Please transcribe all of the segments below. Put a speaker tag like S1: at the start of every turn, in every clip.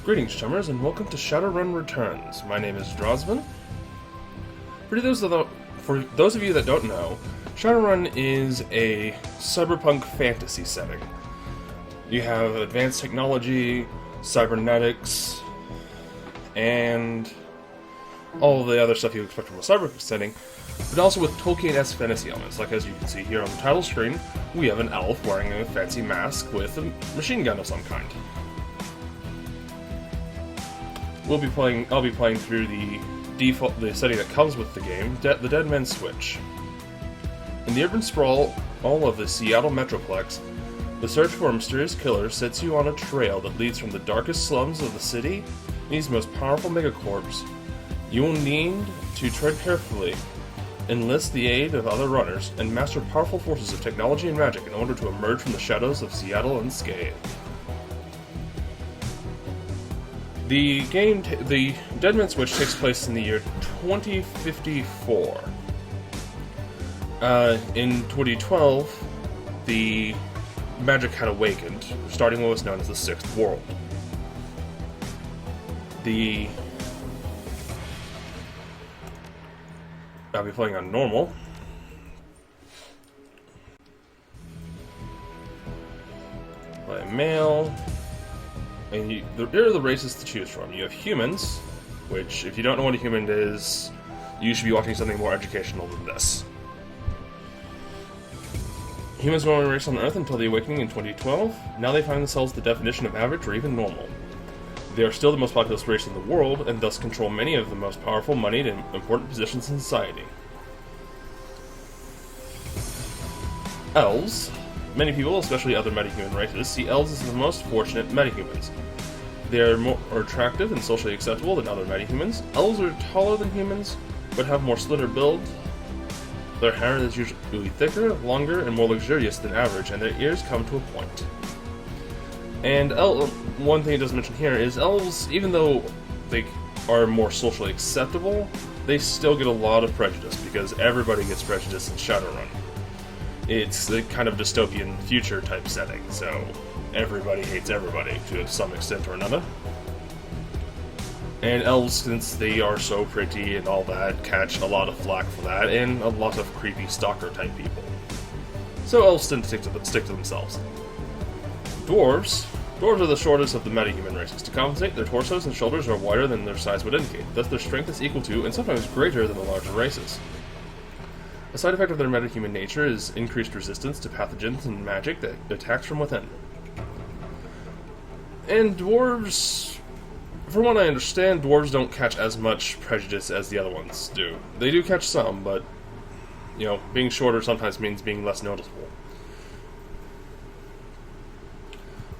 S1: Greetings, chummers, and welcome to Shadowrun Returns. My name is Drosman. For those of you that don't know, Shadowrun is a cyberpunk fantasy setting. You have advanced technology, cybernetics, and all the other stuff you expect from a cyberpunk setting, but also with Tolkien-esque fantasy elements. Like as you can see here on the title screen, we have an elf wearing a fancy mask with a machine gun of some kind. I'll be playing through the setting that comes with the game, the Dead Man's Switch. In the urban sprawl all of the Seattle Metroplex, the search for a mysterious killer sets you on a trail that leads from the darkest slums of the city to its most powerful megacorps. You will need to tread carefully, enlist the aid of other runners, and master powerful forces of technology and magic in order to emerge from the shadows of Seattle unscathed. The Dead Man's Switch takes place in the year 2054. In 2012, the magic had awakened, starting what was known as the Sixth World. I'll be playing on normal. Play male. And there are the races to choose from. You have humans, which, if you don't know what a human is, you should be watching something more educational than this. Humans were only raised on Earth until the Awakening in 2012. Now they find themselves the definition of average or even normal. They are still the most populous race in the world, and thus control many of the most powerful, moneyed, and important positions in society. Elves. Many people, especially other metahuman races, see elves as the most fortunate metahumans. They are more attractive and socially acceptable than other metahumans. Elves are taller than humans, but have more slender build. Their hair is usually thicker, longer, and more luxurious than average, and their ears come to a point. And one thing it doesn't mention here is elves, even though they are more socially acceptable, they still get a lot of prejudice, because everybody gets prejudice in Shadowrun. It's the kind of dystopian future type setting, so everybody hates everybody to some extent or another. And elves, since they are so pretty and all that, catch a lot of flack for that, and a lot of creepy stalker type people. So elves tend to stick to themselves. Dwarves. Dwarves are the shortest of the metahuman races. To compensate, their torsos and shoulders are wider than their size would indicate, thus their strength is equal to, and sometimes greater than the larger races. A side effect of their metahuman nature is increased resistance to pathogens and magic that attacks from within. And dwarves, from what I understand, dwarves don't catch as much prejudice as the other ones do. They do catch some, but, being shorter sometimes means being less noticeable.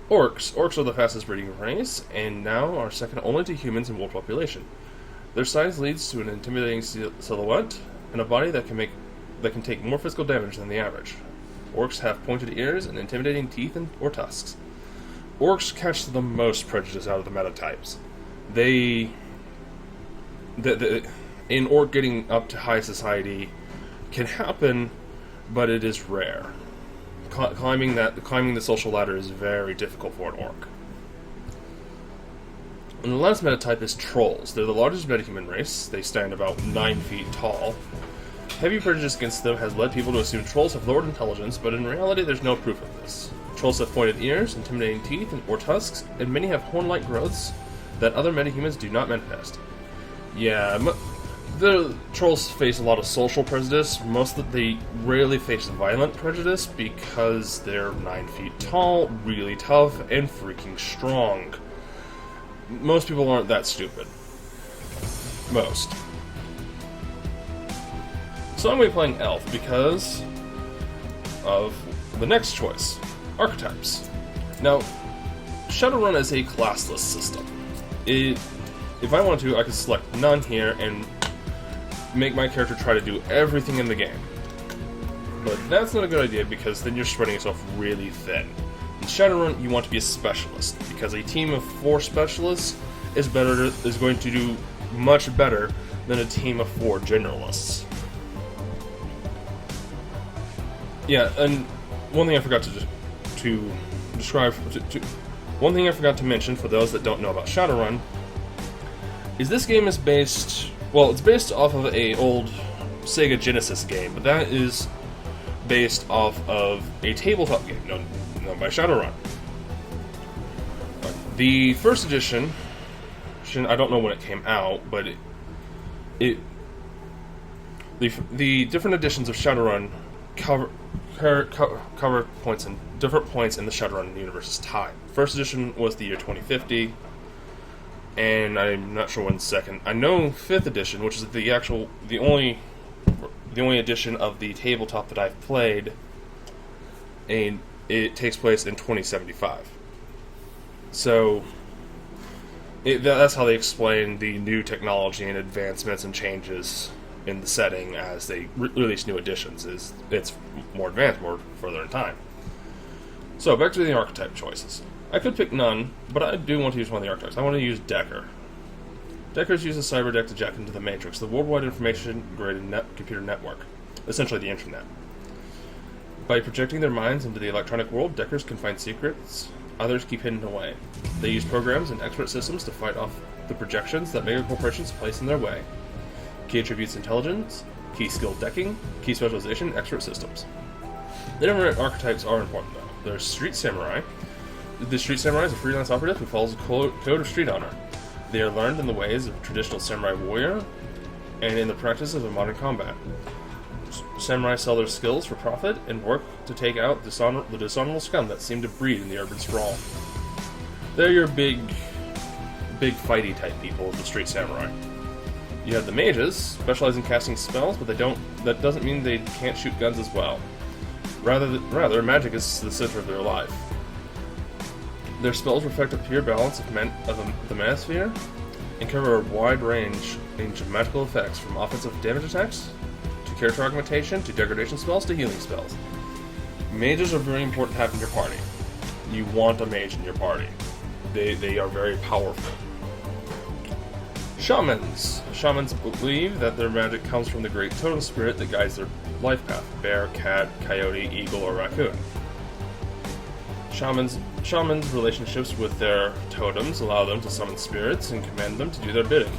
S1: Orcs. Orcs are the fastest breeding race, and now are second only to humans in world population. Their size leads to an intimidating silhouette, and a body that can take more physical damage than the average. Orcs have pointed ears and intimidating teeth or tusks. Orcs catch the most prejudice out of the meta types. In orc getting up to high society can happen, but it is rare. Climbing the social ladder is very difficult for an orc. And the last meta type is trolls. They're the largest metahuman race. They stand about 9 feet tall. Heavy prejudice against them has led people to assume trolls have lowered intelligence, but in reality there's no proof of this. Trolls have pointed ears, intimidating teeth, or tusks, and many have horn-like growths that other metahumans do not manifest. Yeah, the trolls face a lot of social prejudice. They rarely face violent prejudice because they're 9 feet tall, really tough, and freaking strong. Most people aren't that stupid. Most. So I'm going to be playing Elf because of the next choice, Archetypes. Now, Shadowrun is a classless system. If I wanted to, I could select none here and make my character try to do everything in the game. But that's not a good idea because then you're spreading yourself really thin. In Shadowrun, you want to be a specialist because a team of 4 specialists is going to do much better than a team of 4 generalists. Yeah, and one thing I forgot to describe, One thing I forgot to mention for those that don't know about Shadowrun is this game is based, well, it's based off of a old Sega Genesis game, but that is based off of a tabletop game known by Shadowrun. The first edition, I don't know when it came out, but the different editions of Shadowrun cover points in different points in the Shadowrun universe's time. First edition was the year 2050, and I'm not sure when second. I know 5th edition, which is the only edition of the tabletop that I've played, and it takes place in 2075. So that's how they explain the new technology and advancements and changes in the setting as they release new editions. It's more advanced, more further in time. So back to the archetype choices. I could pick none, but I do want to use one of the archetypes. I want to use Decker. Deckers uses cyberdeck to jack into the Matrix, the worldwide information-graded computer network, essentially the internet. By projecting their minds into the electronic world, Deckers can find secrets others keep hidden away. They use programs and expert systems to fight off the projections that mega corporations place in their way. Key attributes: intelligence, key skill decking, key specialization, expert systems. The different archetypes are important though. There's Street Samurai. The Street Samurai is a freelance operative who follows the code of street honor. They are learned in the ways of a traditional samurai warrior and in the practices of modern combat. Samurai sell their skills for profit and work to take out the dishonorable scum that seem to breed in the urban sprawl. They're your big fighty type people of the Street Samurai. You have the mages, specialize in casting spells, but that doesn't mean they can't shoot guns as well. Rather, magic is the center of their life. Their spells reflect a pure balance of the manosphere and cover a wide range of magical effects, from offensive damage attacks to character augmentation to degradation spells to healing spells. Mages are very important to have in your party. You want a mage in your party. They are very powerful. Shamans. Shamans believe that their magic comes from the great totem spirit that guides their life path: bear, cat, coyote, eagle, or raccoon. Shamans' relationships with their totems allow them to summon spirits and command them to do their bidding.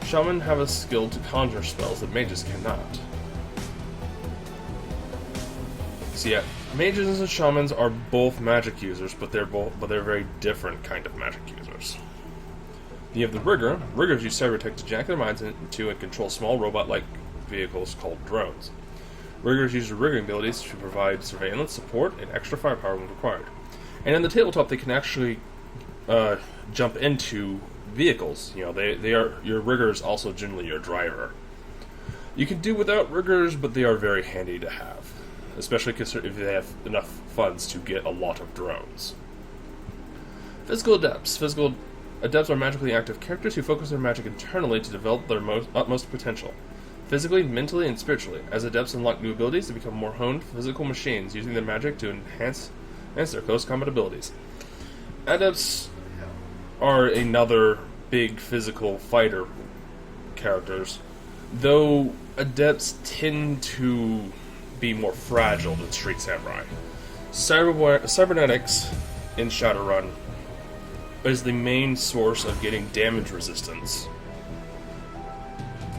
S1: Shaman have a skill to conjure spells that mages cannot. So yeah, mages and shamans are both magic users, but they're very different kind of magic users. You have the Rigger. Riggers use cybertech to jack their minds into and control small robot-like vehicles called drones. Riggers use their rigging abilities to provide surveillance, support, and extra firepower when required. And in the tabletop, they can actually jump into vehicles. You know, they are your riggers, also generally your driver. You can do without riggers, but they are very handy to have, especially if they have enough funds to get a lot of drones. Physical adepts. Physical adepts are magically active characters who focus their magic internally to develop their utmost potential, physically, mentally, and spiritually. As adepts unlock new abilities, they become more honed physical machines, using their magic to enhance their close combat abilities. Adepts are another big physical fighter characters, though adepts tend to be more fragile than Street Samurai. Cybernetics in Shadowrun is the main source of getting damage resistance.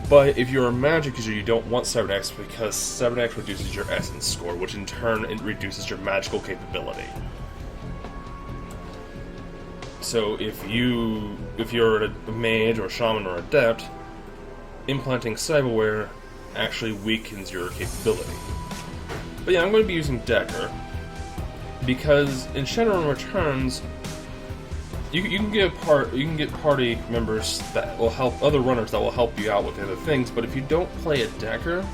S1: But if you're a magic user, you don't want cybernetics because cybernetics reduces your essence score, which in turn it reduces your magical capability. So if you're a mage or a shaman or adept, implanting cyberware actually weakens your capability. But yeah, I'm going to be using Decker because in Shadowrun Returns, you can get party members that will help other runners that will help you out with other things. But if you don't play a Decker,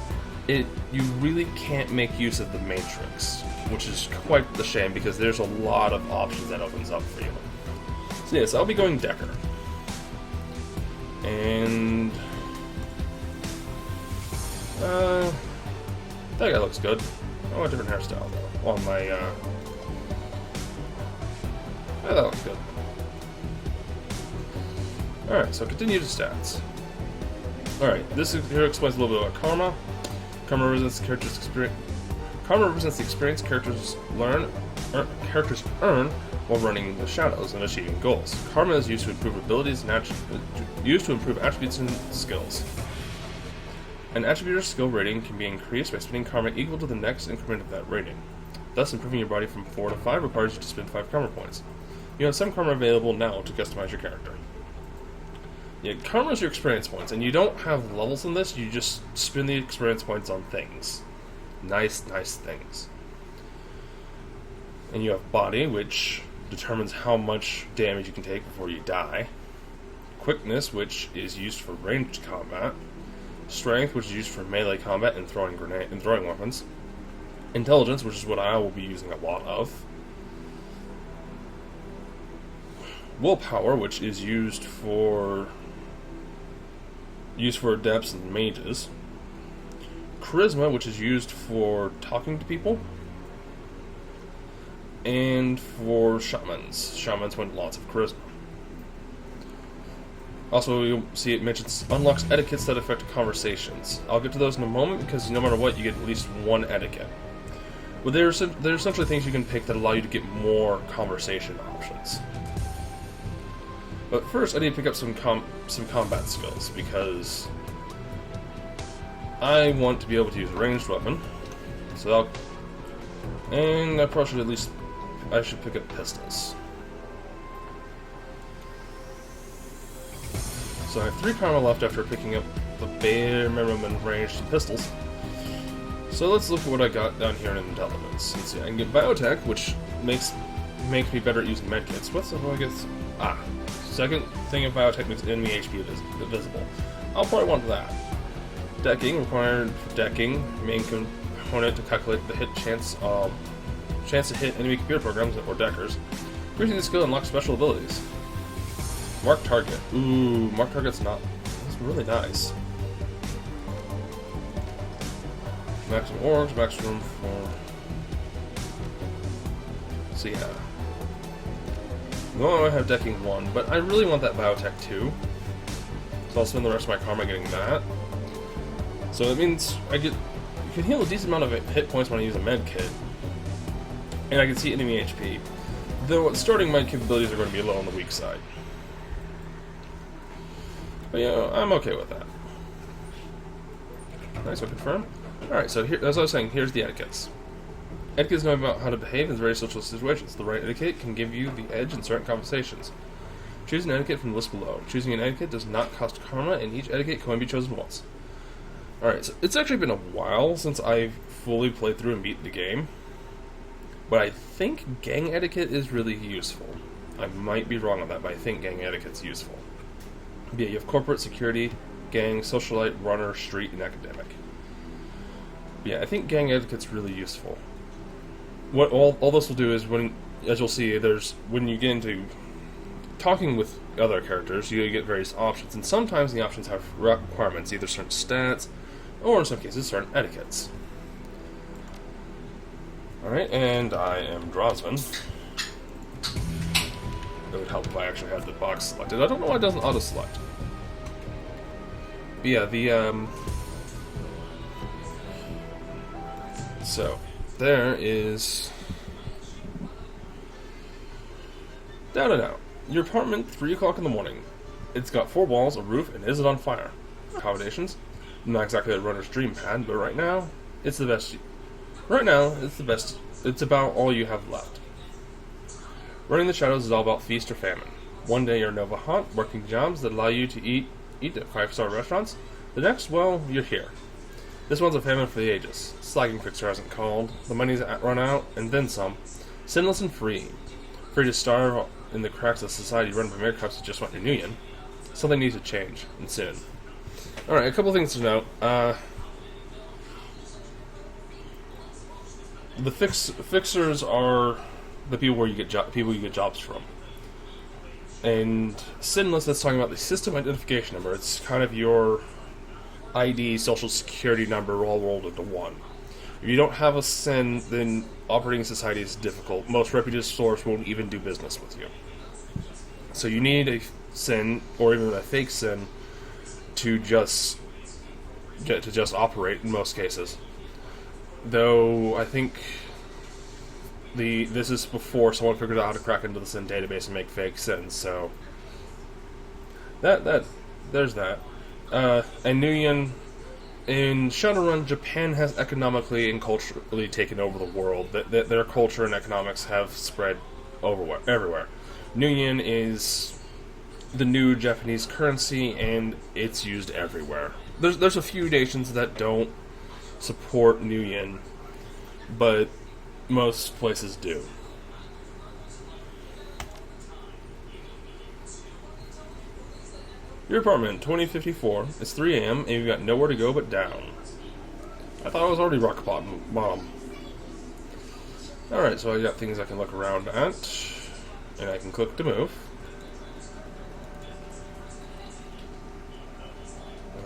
S1: you really can't make use of the Matrix, which is quite the shame because there's a lot of options that opens up for you. So yes, I'll be going Decker, and that guy looks good. I want a different hairstyle though on my. Yeah, that looks good. Alright, so continue to stats. Alright, this here explains a little bit about karma. Karma represents the character's experience. Karma represents the experience characters earn while running the shadows and achieving goals. Karma is used to improve abilities and attributes and skills. An attribute or skill rating can be increased by spending karma equal to the next increment of that rating. Thus, improving your body from 4 to 5 requires you to spend 5 karma points. You have some karma available now to customize your character. Yeah, karma is your experience points, and you don't have levels in this, you just spend the experience points on things. Nice things. And you have body, which determines how much damage you can take before you die. Quickness, which is used for ranged combat. Strength, which is used for melee combat and throwing weapons. Intelligence, which is what I will be using a lot of. Willpower, which is used for adepts and mages. Charisma, which is used for talking to people. And for shamans. Shamans want lots of charisma. Also, you'll see it mentions unlocks etiquettes that affect conversations. I'll get to those in a moment because no matter what, you get at least one etiquette. But there's essentially things you can pick that allow you to get more conversation options. But first, I need to pick up some combat skills because I want to be able to use a ranged weapon. And I probably should pick up pistols. So I have 3 karma left after picking up the bare minimum in ranged pistols. So let's look at what I got down here in intelligence. Let's see, I can get biotech, which makes me better at using medkits. What's the I guess? Second thing in biotech makes enemy HP visible. I'll probably want that. Decking, required for decking, main component to calculate the hit chance to hit enemy computer programs or deckers. Increasing the skill unlocks special abilities. Mark target. Ooh, mark target's that's really nice. Maximum orbs, maximum for. So yeah. No, I have decking 1, but I really want that biotech 2. So I'll spend the rest of my karma getting that. So it means you can heal a decent amount of hit points when I use a med kit. And I can see enemy HP. Though starting med capabilities are going to be low on the weak side. But yeah, I'm okay with that. Nice, I'll confirm. Alright, so here, as I was saying, here's the etiquettes. Etiquettes know about how to behave in various social situations. The right etiquette can give you the edge in certain conversations. Choose an etiquette from the list below. Choosing an etiquette does not cost karma, and each etiquette can only be chosen once. Alright, so it's actually been a while since I've fully played through and beat the game. But I think gang etiquette is really useful. I might be wrong on that, but I think gang etiquette's useful. But yeah, you have corporate, security, gang, socialite, runner, street, and academic. But yeah, I think gang etiquette's really useful. What all this will do is, as you'll see, when you get into talking with other characters, you get various options, and sometimes the options have requirements, either certain stats, or in some cases, certain etiquettes. Alright, and I am Drosman. It would help if I actually had the box selected. I don't know why it doesn't auto-select. But yeah, so, there is... Down and out. Your apartment, 3 o'clock in the morning. It's got 4 walls, a roof, and is it on fire? Accommodations. Not exactly a runner's dream pad, but right now, it's the best. Right now, it's the best. It's about all you have left. Running the Shadows is all about feast or famine. One day you're Nova Haunt, working jobs that allow you to eat at 5-star restaurants. The next, well, you're here. This one's a famine for the ages. Slagging Fixer hasn't called. The money's run out, and then some. Sinless and free. Free to starve in the cracks of society run by mere cops who just want your union. Something needs to change, and soon. Alright, a couple things to note. The fixers are the people where you get people you get jobs from. And Sinless, that's talking about the system identification number. It's kind of your ID, social security number all rolled into one. If you don't have a SIN, then operating in society is difficult. Most reputable stores won't even do business with you. So you need a SIN, or even a fake SIN, to just operate in most cases. Though I think This is before someone figured out how to crack into the SIN database and make fake SINs, so there's that. And Nuyen, in Shadowrun, Japan has economically and culturally taken over the world. Their culture and economics have spread everywhere. Nuyen is the new Japanese currency, and it's used everywhere. There's a few nations that don't support Nuyen, but most places do. Your apartment, 2054. It's 3 a.m. and you've got nowhere to go but down. I thought I was already rock bottom. Alright, so I got things I can look around at. And I can click to move.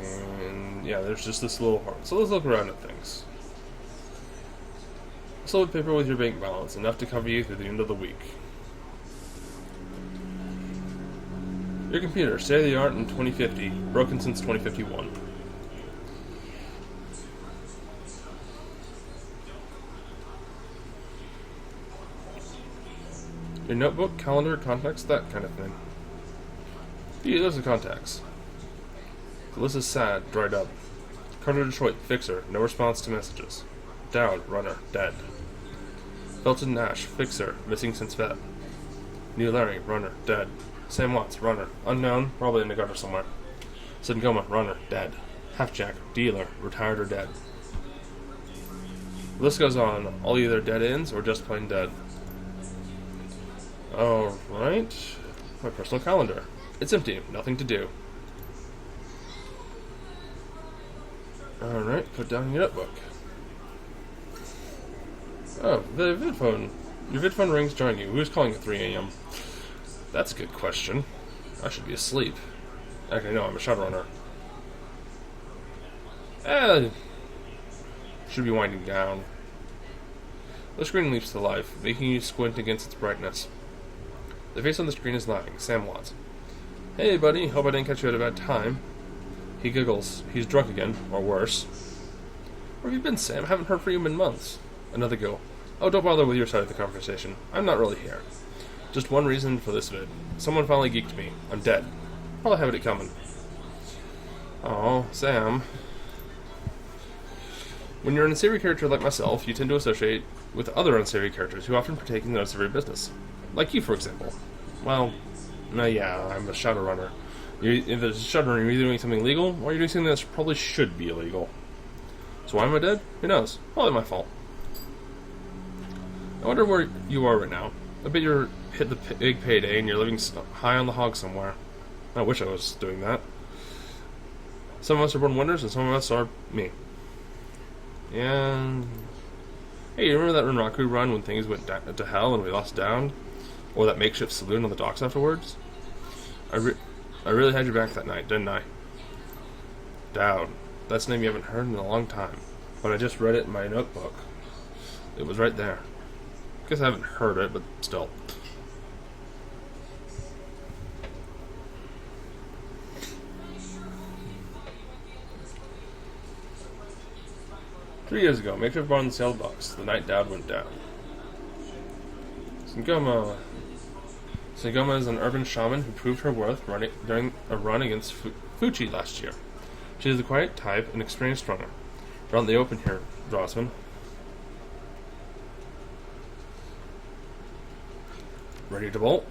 S1: And yeah, there's just this little heart. So let's look around at things. Solid paper with your bank balance, enough to cover you through the end of the week. Your computer, state-of-the-art in 2050, broken since 2051. Your notebook, calendar, contacts, that kind of thing. The list of contacts. The list is sad, dried up. Carter Detroit, fixer, no response to messages. Dowd, runner, dead. Felton Nash, fixer, missing since Feb. New Larry, runner, dead. Sam Watts, runner, unknown, probably in the gutter somewhere. Sengoma, runner, dead. Halfjack, dealer, retired or dead. The list goes on, all either dead ends or just plain dead. Alright, my personal calendar. It's empty, nothing to do. Alright, put down your notebook. Oh, the vidphone. Your vidphone rings join you. Who's calling at 3 a.m.? That's a good question. I should be asleep. Actually, no, I'm a Shadowrunner. Should be winding down. The screen leaps to life, making you squint against its brightness. The face on the screen is lying. Sam Watts. Hey, buddy. Hope I didn't catch you at a bad time. He giggles. He's drunk again, or worse. Where have you been, Sam? Haven't heard from you in months. Another go. Oh, don't bother with your side of the conversation. I'm not really here. Just one reason for this vid. Someone finally geeked me. I'm dead. Probably have it coming. Oh, Sam. When you're an unsavory character like myself, you tend to associate with other unsavory characters who often partake in the unsavory business. Like you, for example. Well, yeah, I'm a Shadowrunner. If there's a Shadowrunner, you're either doing something legal, or you're doing something that probably should be illegal. So why am I dead? Who knows? Probably my fault. I wonder where you are right now. I bet you're hit the big payday and you're living high on the hog somewhere. I wish I was doing that. Some of us are born winners and some of us are me. And hey, you remember that Renraku run when things went to hell and we lost Down? Or that makeshift saloon on the docks afterwards? I really had your back that night, didn't I? Dowd. That's a name you haven't heard in a long time. But I just read it in my notebook. It was right there. Guess I haven't heard it, but still. Three years ago, makeshift bar on the sailed docks. The night Dowd went down. Sengoma is an urban shaman who proved her worth during a run against Fuchi last year. She is the quiet type and experienced runner. We're out in the open here, Drossman. Ready to bolt?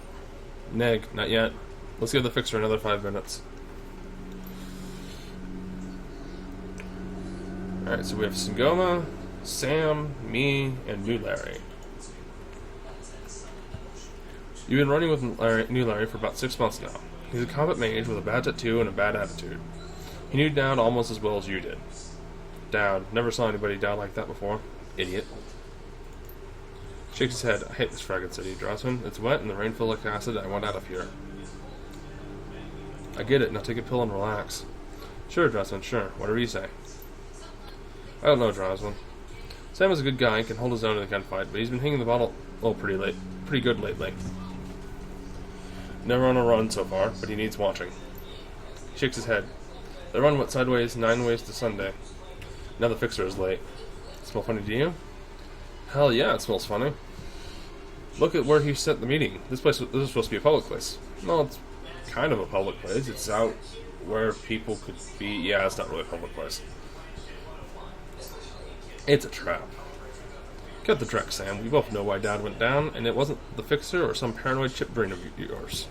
S1: Neg, not yet. Let's give the fixer another 5 minutes. Alright, so we have Sengoma, Sam, me, and New Larry. You've been running with New Larry for about 6 months now. He's a combat mage with a bad tattoo and a bad attitude. He knew Dowd almost as well as you did. Dowd, never saw anybody Dowd like that before. Idiot. Shakes his head. I hate this fragged city, Drossman. It's wet and the rain filled like acid. I want out of here. I get it. Now take a pill and relax. Sure, Drossman, sure. Whatever you say. I don't know, Drossman. Sam is a good guy and can hold his own in the gunfight, but he's been hanging the bottle pretty good lately. Never on a run so far, but he needs watching. He shakes his head. The run went sideways 9 ways to Sunday. Now the fixer is late. Smell funny to you? Hell yeah, it smells funny. Look at where he set the meeting. This is supposed to be a public place. Well, it's kind of a public place. It's out where people could be. Yeah, it's not really a public place. It's a trap. Cut the track, Sam. We both know why Dad went down, and it wasn't the fixer or some paranoid chip brain of yours.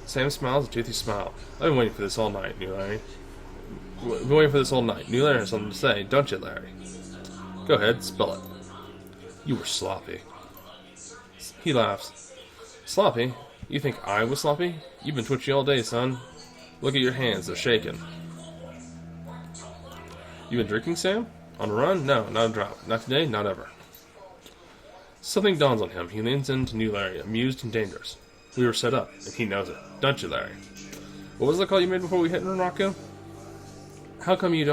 S1: Sam smiles a toothy smile. I've been waiting for this all night, New Larry. I've been waiting for this all night. New Larry has something to say, don't you, Larry? Go ahead, spell it. You were sloppy. He laughs. Sloppy? You think I was sloppy? You've been twitchy all day, son. Look at your hands, they're shaking. You been drinking, Sam? On a run? No, not a drop. Not today, not ever. Something dawns on him. He leans into New Larry, amused and dangerous. We were set up, and he knows it. Don't you, Larry? What was the call you made before we hit Rocco? How come you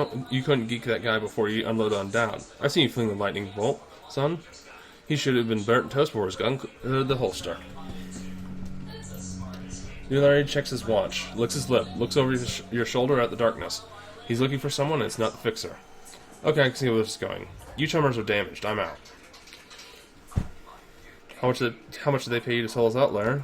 S1: couldn't geek that guy before you unload on down? I seen you fling the lightning bolt, son. He should have been burnt toast before his gun the holster. New Larry checks his watch, licks his lip, looks over your shoulder at the darkness. He's looking for someone, and it's not the fixer. Okay, I can see where this is going. You chummers are damaged. I'm out. How much did they pay you to sell us out, Larry?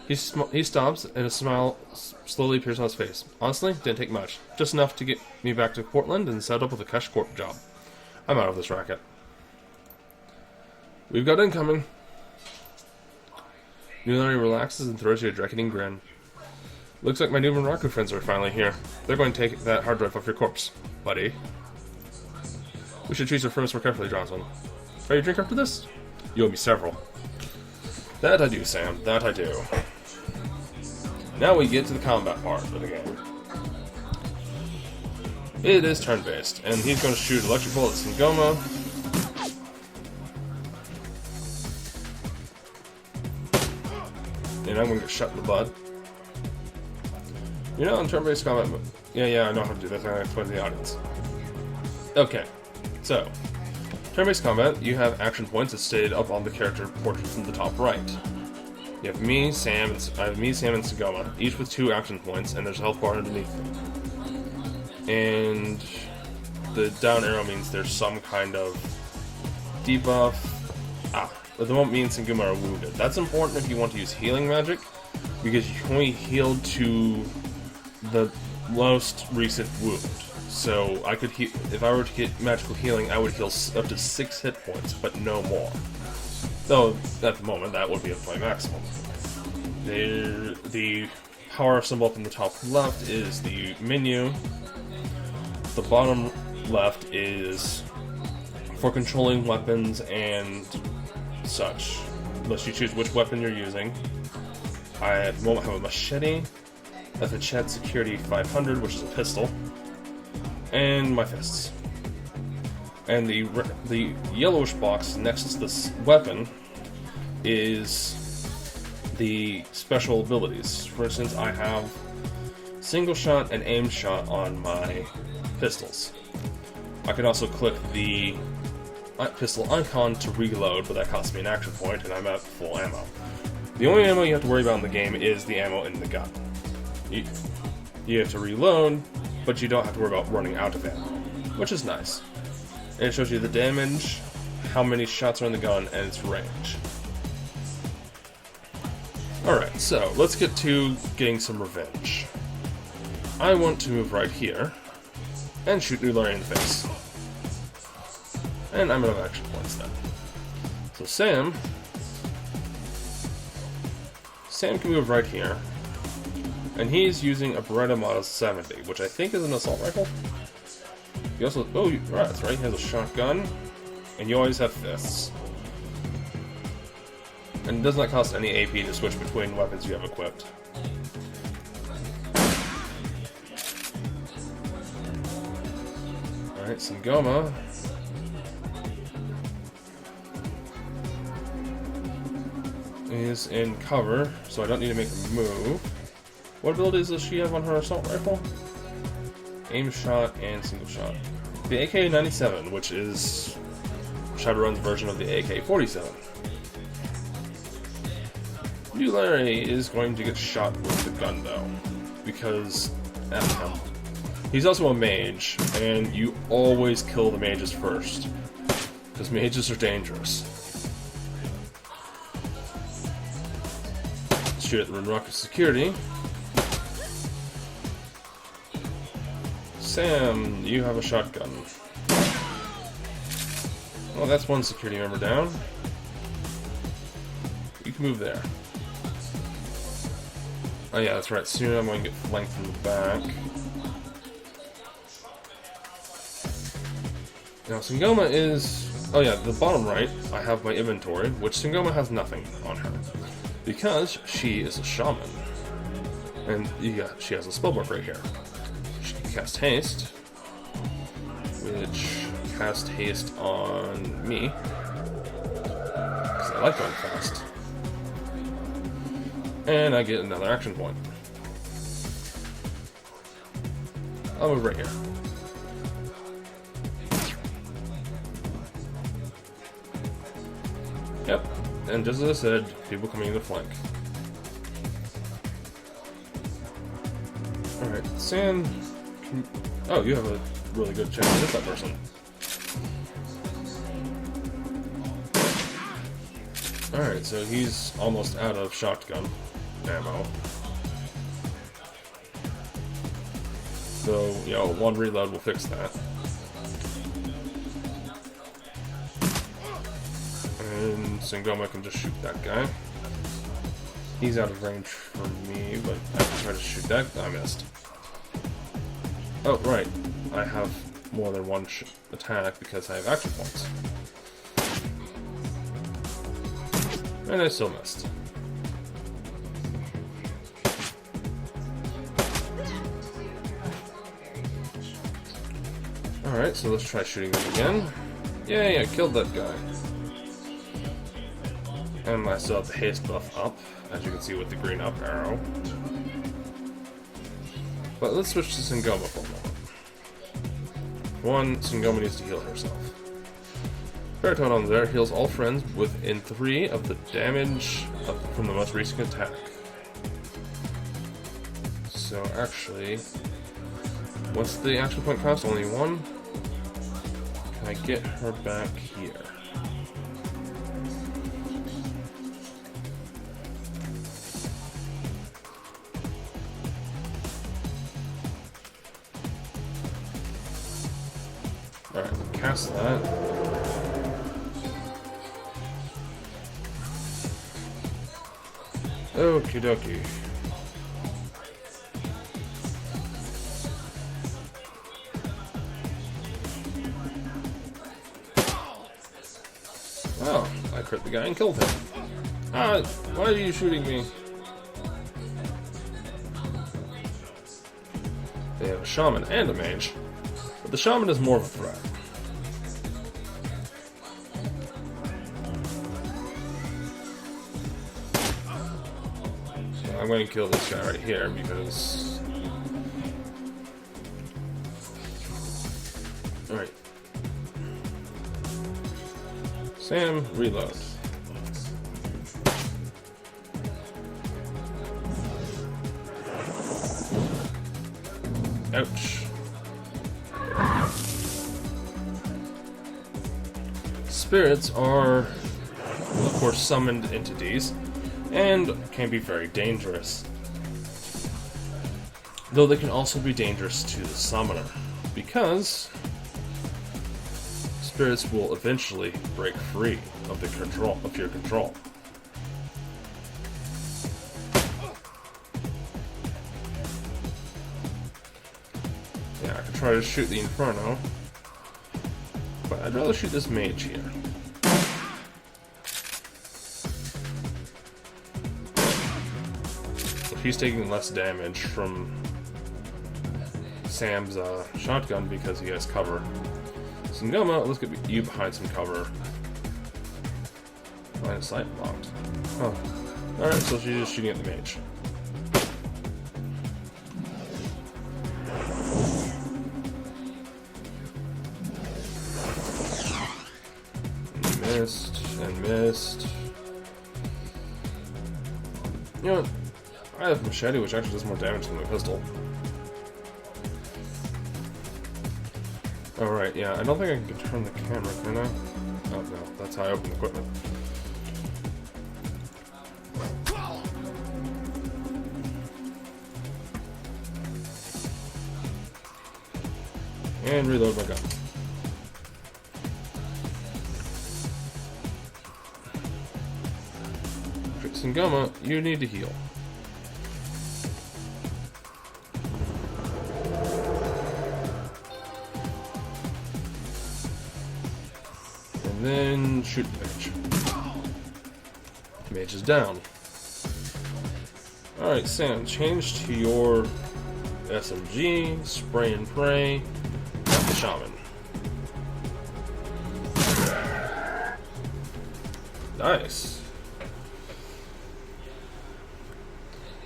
S1: He stops, and a smile slowly appears on his face. Honestly, didn't take much. Just enough to get me back to Portland and set up with a cash corp job. I'm out of this racket. We've got incoming. New Larry relaxes and throws you a reckoning grin. Looks like my new Morocco friends are finally here. They're going to take that hard drive off your corpse, buddy. We should choose our friends more carefully, Johnson. Are you drink after this? You owe me several. That I do, Sam. That I do. Now we get to the combat part of the game. It is turn-based, and he's going to shoot electric bullets in Goma. And I'm going to get shot in the butt. You know, in turn-based combat... Yeah, I know how to do this. I'm going to explain to the audience. Okay, so... turn-based combat, you have action points that's stated up on the character portrait from the top right. You have me, Sam, and Sagoma, each with 2 action points, and there's a health bar underneath them. And the down arrow means there's some kind of debuff. At the moment, me and Sagoma are wounded. That's important if you want to use healing magic, because you can only heal to the most recent wound. So I could if I were to get magical healing, I would heal up to 6 hit points, but no more. Though at the moment that would be at my maximum. The power symbol up in the top left is the menu. The bottom left is for controlling weapons and such. Unless you choose which weapon you're using. I at the moment have a machete. That's a Chat Security 500, which is a pistol. And my fists. And the yellowish box next to this weapon is the special abilities. For instance, I have single shot and aim shot on my pistols. I can also click the pistol icon to reload, but that costs me an action point, and I'm at full ammo. The only ammo you have to worry about in the game is the ammo in the gun. You have to reload, but you don't have to worry about running out of ammo, which is nice. And it shows you the damage, how many shots are in the gun, and its range. Alright, so let's get to getting some revenge. I want to move right here, and shoot New Larry in the face. And I'm out of action points then. So Sam can move right here. And he's using a Beretta Model 70, which I think is an assault rifle. He also... oh, right, that's right, he has a shotgun. And you always have fists. And it does not cost any AP to switch between weapons you have equipped. Alright, Sagoma is in cover, so I don't need to make a move. What abilities does she have on her assault rifle? Aim shot and single shot. The AK-97, which is Shadowrun's version of the AK-47. New Larry is going to get shot with the gun, though, because F him. He's also a mage, and you always kill the mages first, because mages are dangerous. shoot at the rock of security. Sam, you have a shotgun. Well, that's one security member down. You can move there. Oh yeah, that's right. Soon I'm going to get flanked from the back. Now, Sangoma is... Oh yeah, the bottom right, I have my inventory, which Sangoma has nothing on her. Because she is a shaman. And yeah, she has a spellbook right here. She can cast haste, which cast haste on me. Because I like going fast. And I get another action point. I'll move right here. Yep, and just as I said, people coming in the flank. Alright, Sam... Oh, you have a really good chance to hit that person. Alright, so he's almost out of shotgun ammo. So, you know, one reload will fix that. And Sangoma can just shoot that guy. He's out of range for me, but I can try to shoot that. I missed. Oh, right. I have more than one attack because I have action points. And I still missed. Alright, so let's try shooting him again. Yay, I killed that guy. And I still have the haste buff up, as you can see with the green up arrow. But let's switch to Sangoma for a moment. One, Sangoma needs to heal herself. Paratoton there heals all friends within 3 of the damage from the most recent attack. So actually, what's the action point cost? Only 1? Can I get her back here? Alright, cast that. Okie dokie. Oh, I crit the guy and killed him. Ah, why are you shooting me? They have a shaman and a mage. But the shaman is more of a threat. So I'm going to kill this guy right here because... Alright. Sam, reload. Ouch. Spirits are, of course, summoned entities, and can be very dangerous. Though they can also be dangerous to the summoner, because spirits will eventually break free of your control. Yeah, I could try to shoot the Inferno, but I'd rather shoot this mage here. He's taking less damage from Sam's shotgun because he has cover. Sangoma, let's get you behind some cover. Line of sight blocked. Oh. Alright, so she's just shooting at the mage. Missed and missed. You know what? I have a machete, which actually does more damage than my pistol. Alright, yeah, I don't think I can turn the camera, can I? Oh no, that's how I open the equipment. And reload my gun. Singoma, you need to heal. And then shoot the mage. Mage is down. Alright, Sam, change to your SMG, spray and pray, got the shaman. Nice.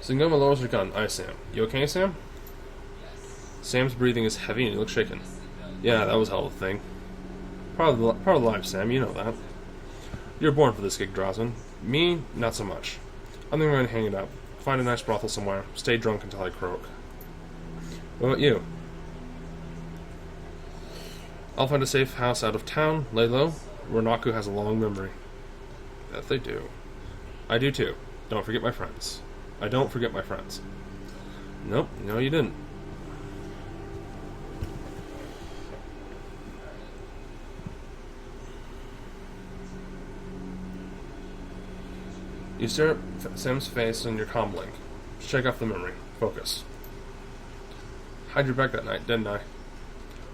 S1: Singoma lowers her gun. Aye, Sam. You okay, Sam? Sam's breathing is heavy and he looks shaken. Yeah, that was a hell of a thing. Part of life, Sam, you know that. You're born for this gig, Drosman. Me, not so much. I think I'm going to hang it up. Find a nice brothel somewhere. Stay drunk until I croak. What about you? I'll find a safe house out of town, lay low. Ronaku has a long memory. That they do. I do too. Don't forget my friends. I don't forget my friends. Nope, no you didn't. You stare at Sam's face on your comm link. Shake off the memory. Focus. Hide your back that night, didn't I?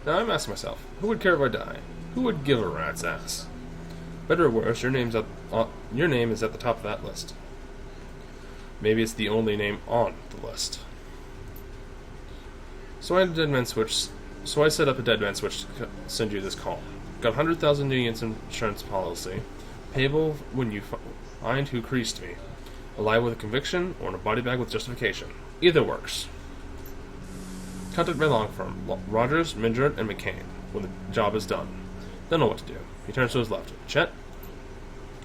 S1: Now I'm asking myself, who would care if I die? Who would give a rat's ass? Better or worse, your name is at the top of that list. Maybe it's the only name on the list. So I set up a dead man switch to send you this call. Got 100,000 units insurance policy, payable when you find who creased me. Alive with a conviction, or in a body bag with justification. Either works. Contact my long firm, Rogers, Mindred, and McCain, when the job is done. They'll know what to do. He turns to his left. Chet?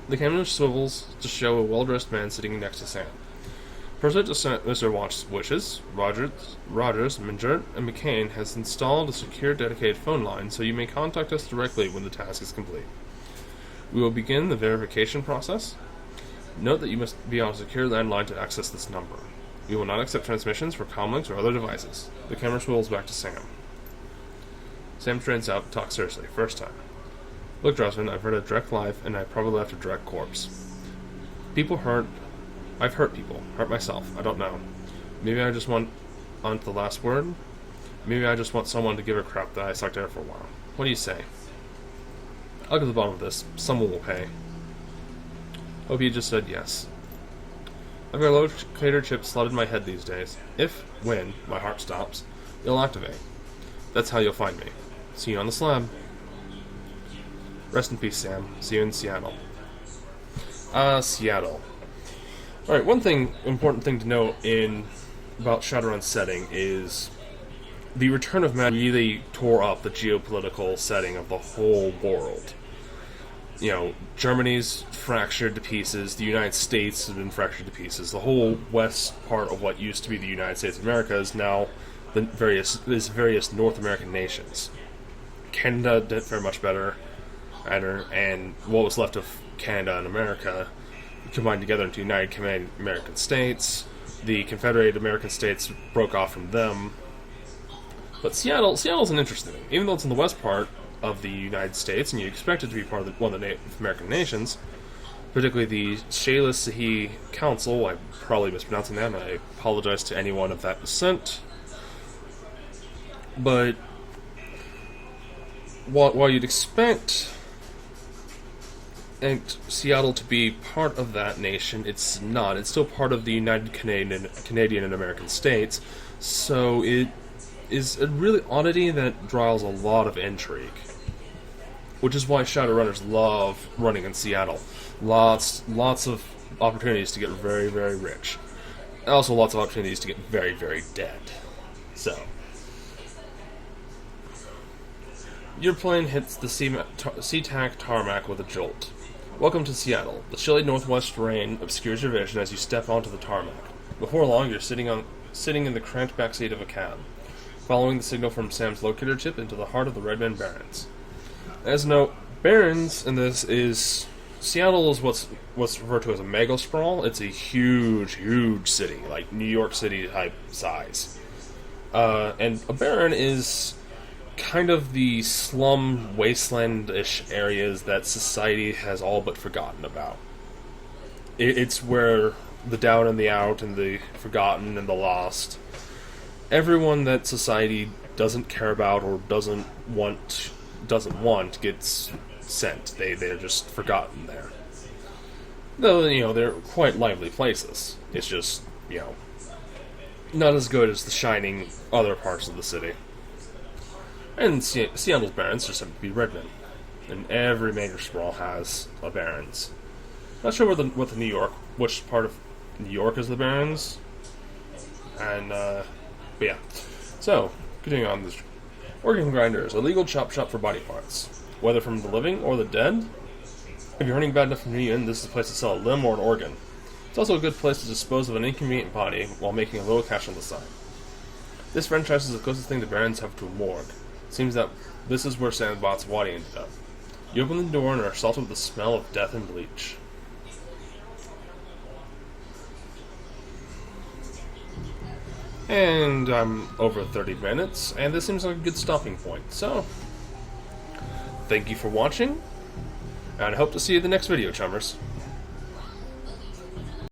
S1: The camera swivels to show a well-dressed man sitting next to Sam. Pursuant to Mr. Watch's wishes, Rogers, Mindred, and McCain has installed a secure dedicated phone line so you may contact us directly when the task is complete. We will begin the verification process. Note that you must be on a secure landline to access this number. We will not accept transmissions for comlinks or other devices. The camera swivels back to Sam. Sam straightens out, talks seriously, first time. Look, Drosman, I've heard a direct life, and I probably left a direct corpse. I've hurt people. Hurt myself. I don't know. Maybe I just want on to the last word. Maybe I just want someone to give a crap that I sucked air for a while. What do you say? I'll get to the bottom of this. Someone will pay. Hope you just said yes. I've got a locator chip slotted in my head these days. When my heart stops, it'll activate. That's how you'll find me. See you on the slab. Rest in peace, Sam. See you in Seattle. Seattle. Alright, important thing to note about Shadowrun's setting is the return of man really tore up the geopolitical setting of the whole world. You know, Germany's fractured to pieces, the United States has been fractured to pieces, the whole west part of what used to be the United States of America is now the various North American nations. Canada did very much better, and what was left of Canada and America combined together into United Canadian American States. The Confederated American States broke off from them. But Seattle's an interesting thing. Even though it's in the west part of the United States, and you expect it to be part of one of the Native American nations, particularly the Shaila Council, I'm probably mispronouncing that, and I apologize to anyone of that descent. But while you'd expect Seattle to be part of that nation, it's not. It's still part of the United Canadian and American States, so it is a really oddity that draws a lot of intrigue. Which is why Shadowrunners love running in Seattle. Lots of opportunities to get very, very rich. Also lots of opportunities to get very, very dead. So, your plane hits the SeaTac tarmac with a jolt. Welcome to Seattle. The chilly northwest rain obscures your vision as you step onto the tarmac. Before long, you're sitting in the cramped backseat of a cab, following the signal from Sam's locator chip into the heart of the Redman Barrens. As note, Barrens in this is Seattle is what's referred to as a mega sprawl. It's a huge, huge city, like New York City type size. And a Barren is kind of the slum, wasteland-ish areas that society has all but forgotten about. It's where the down and the out and the forgotten and the lost, everyone that society doesn't care about or doesn't want gets sent. They're just forgotten there. Though, they're quite lively places. It's just, not as good as the shining other parts of the city. And Seattle's barons just happen to be red men. And every major sprawl has a barons. Not sure which part of New York is the barons. And, but yeah. So, continuing on this. Organ Grinders, a legal chop shop for body parts. Whether from the living or the dead, if you're hunting bad enough from Union, this is a place to sell a limb or an organ. It's also a good place to dispose of an inconvenient body while making a little cash on the side. This franchise is the closest thing the barons have to a morgue. It seems that this is where Sandbot's Wadi ended up. You open the door and are assaulted with the smell of death and bleach. And I'm over 30 minutes, and this seems like a good stopping point. So, thank you for watching, and I hope to see you in the next video, chummers.